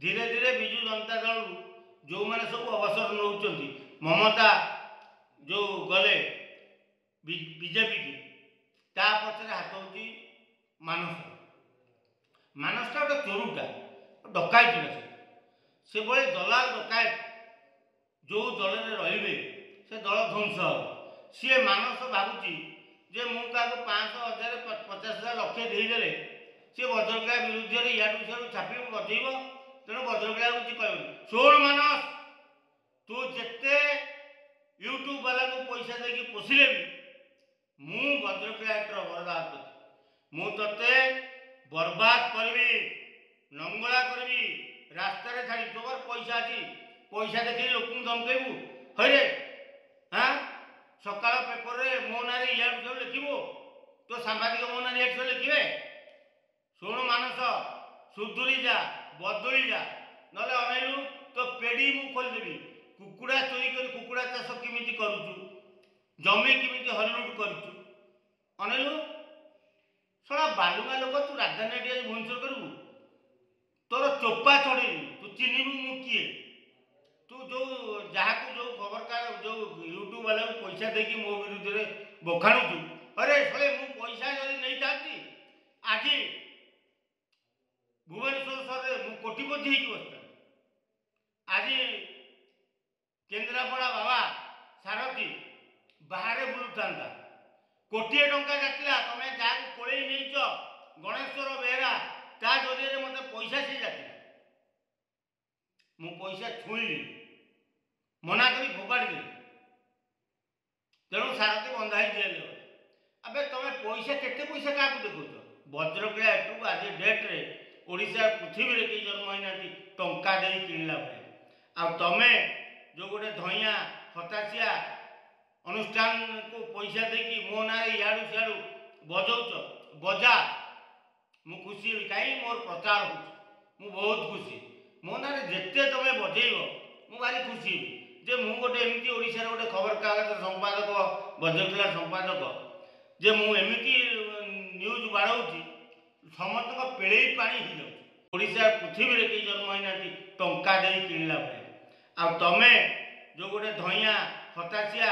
धीरे धीरे विजु जनता दल जो मैंने सब अवसर नौकरी ममता जो गले बीजेपी की ता पचर हाथ हो मानस मानसटा गोटे चोरुटा डकायत से भाई दलाल डकायत जो दल में रे से दल ध्वंस हम सी मानस भावुची जे मु क्या 500,000 50,000 लक्ष्य देदेले सी वज्रकला विरुद्ध में इाड़ू सियाड़ू छापी बजेब तेणु वज्रकला कुछ कह शोण मानस तू जिते यूट्यूब वाला को पैसा देकी पोषिले भी मु वज्रकलाटर बर्बाद मु ते बर्बाद करी नंगला करी रास्त छाड़ी तोर पैसा अच्छी पैसा देखिए लोक धमकेबू हरे हाँ सका पेपर में मो ना इाड़ू लिखब तो सांबादिक मो ना लिखे शुण मानस सुधुरी जा बदली जा ना अनैलु तो पेड़ी मु खोलदेवी कुकुड़ा चोरी कर कुकुड़ा चाष केमी करुचु जमी केमी हरिलुट करुचु अनैलु सड़ा बालुगा लोक तू राजधानी भुवनेश्वर करू तोर चोपा चढ़ी तू चिन्हबू मु किए तू जो जहाँ जो खबर का जो यूट्यूब वाला पैसा देकी मो विरुद्ध में बखाणुचु अरे सले मु पैसा जब नहीं जाती आज भुवनेश्वर सहर में कोटिपति हो बसता आज केन्द्रापड़ा बाबा सारथी बाहर बुलूता कोटिए टंका जाता तुम्हें जहाँ कोड़े नहीं गणेश्वर बेहरा ता जरिए मत पैसा सी जाता मु पैसा छुईली मना करी फोपाड़ी देली तेणु सारथी बंधा ही जेल अबे तुम पैसा केते पैसा क्या देखुच वज्रकला एटू आज डेट्रे ओडिशा पृथ्वी में कई जन्म होना टंका दे किणला भाई आमे जो गोटे धइया हताशिया अनुष्ठान को पैसा देकी मो ना इाड़ू सियाड़ू बजौच बजा मु खुशी कहीं मोर प्रचार हो बहुत खुशी मो ना जिते तुम बजेब मु भारी खुशी जे मु गोटे एमती ओडिशा गोटे खबर कागज संपादक वज्रकला संपादक जे मु एमती न्यूज बाढ़ाऊँगी समस्त पेड़े पानी हो जाए पृथ्वी में कई जन्म होना टंका दे किणला भाई आमे जो गोटे धइया हताशिया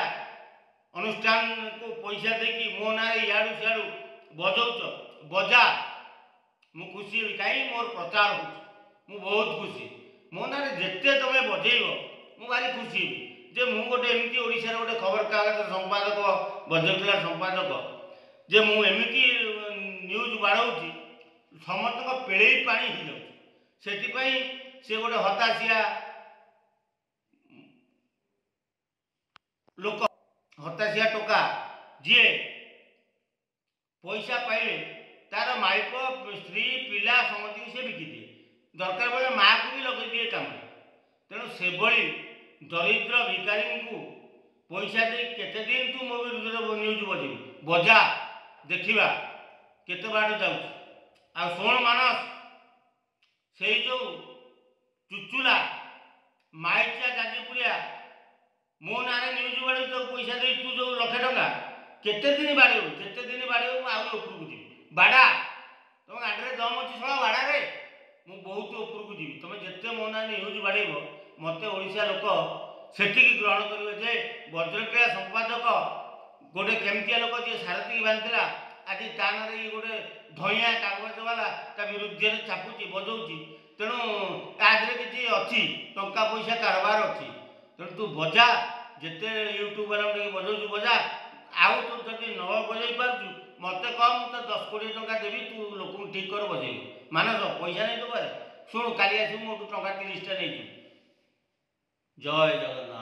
अनुष्ठान को पैसा देकी मो ना इाड़ू सियाड़ू बजौच बजा मु खुशी कहीं मोर प्रचार हो बहुत खुशी मो ना जिते तुम बजेब मु भारी खुशी जे मु गोटे एमती ओडिशा गोटे खबर कागज संपादक वज्रकला संपादक जे मु एमती न्यूज बाढ़ाऊँगी समस्त पेड़े पानी हो जाए से गोटे हताशिया लोक हताशिया टोका जी पैसा पाइले तार माइप स्त्री पिला समझ से बिकी दिए दरकार बेले माँ को भी लगे दिए कम तेणु से भली दरिद्र भिखारी को पैसा दे केते दिन तू मो विरुद्ध न्यूज बजेबू बजा देखा केते बाट जाऊ आ शोण मानस से जो चुचुला माइचा जाजीपुरिया मो ना न्यूज बाड़े तो पैसा दे तू जो 1,00,000 टंका केते दिन बाड़ेबू जेते दिन बाड़ेबू आहुरी उपरकू जी बाड़ा तुम गाड़ी दम अच्छी शला बाड़ा रे मु बहुत उपरकू जी तुम जिते मो ना न्यूज बाड़ेब मत ओडिशा लोक सेठी ग्रहण करेंगे जे वज्रकला संपादक गोटे केमतिया लोक जी सारथी बांधला आज ता ना गोटे धइया कागज वाला ता विरुद्ध में छापुची बजौची तेणु तादे किसी अच्छी टंका पैसा कारबार अच्छी तेणु तू बजा जिते यूट्यूब वाला बजौचु बजा आउ तू जब न बजे पार्छु मत कह मुझे 10-20 टंका देवी तू लोक ठीक कर बजेब मानस पैसा नहीं तो शुणु काली आस मोटू टंका 30टा नहीं जय जगन्नाथ।